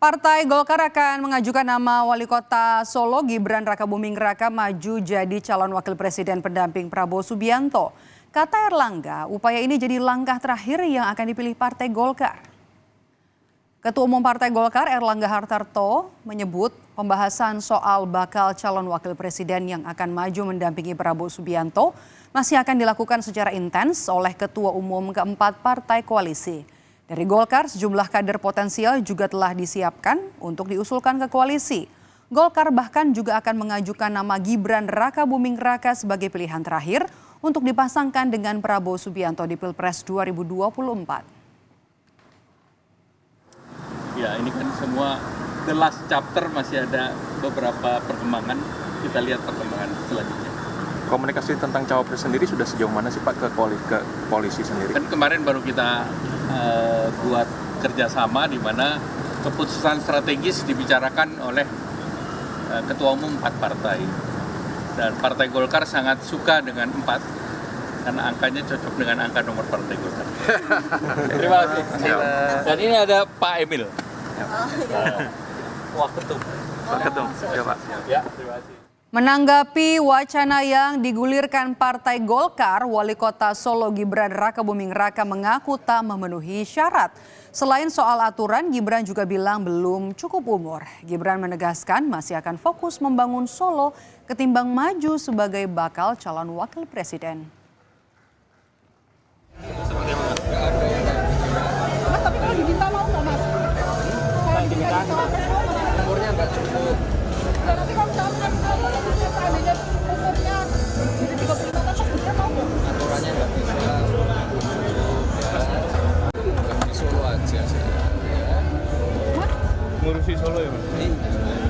Partai Golkar akan mengajukan nama Wali Kota Solo Gibran Rakabuming Raka maju jadi calon wakil presiden pendamping Prabowo Subianto. Kata Erlangga, upaya ini jadi langkah terakhir yang akan dipilih Partai Golkar. Ketua Umum Partai Golkar Erlangga Hartarto menyebut pembahasan soal bakal calon wakil presiden yang akan maju mendampingi Prabowo Subianto masih akan dilakukan secara intens oleh Ketua Umum keempat Partai Koalisi. Dari Golkar, sejumlah kader potensial juga telah disiapkan untuk diusulkan ke koalisi. Golkar bahkan juga akan mengajukan nama Gibran Rakabuming Raka sebagai pilihan terakhir untuk dipasangkan dengan Prabowo Subianto di Pilpres 2024. Ya, ini kan semua the last chapter, masih ada beberapa perkembangan. Kita lihat perkembangan selanjutnya. Komunikasi tentang cawapres sendiri sudah sejauh mana sih Pak ke koalisi sendiri? Kan kemarin baru kita buat kerjasama di mana keputusan strategis dibicarakan oleh Ketua Umum 4 partai. Dan Partai Golkar sangat suka dengan 4 karena angkanya cocok dengan angka nomor Partai Golkar. Terima kasih. Dan ini ada Pak Emil. Waketum. Ya Pak. Ya, terima kasih. Menanggapi wacana yang digulirkan Partai Golkar, Wali Kota Solo Gibran Rakabuming Raka mengaku tak memenuhi syarat. Selain soal aturan, Gibran juga bilang belum cukup umur. Gibran menegaskan masih akan fokus membangun Solo ketimbang maju sebagai bakal calon wakil presiden. Mas, tapi kalau diminta mau nggak, Mas? Kalau diminta umurnya nggak cukup. Ya, nanti kalau misalkan seandainya umurnya jadi 35 tahun, sebenarnya mau nggak? Aturannya nggak bisa. Bukan di Solo aja sih. Ngurusi Solo ya, Mas? Iya.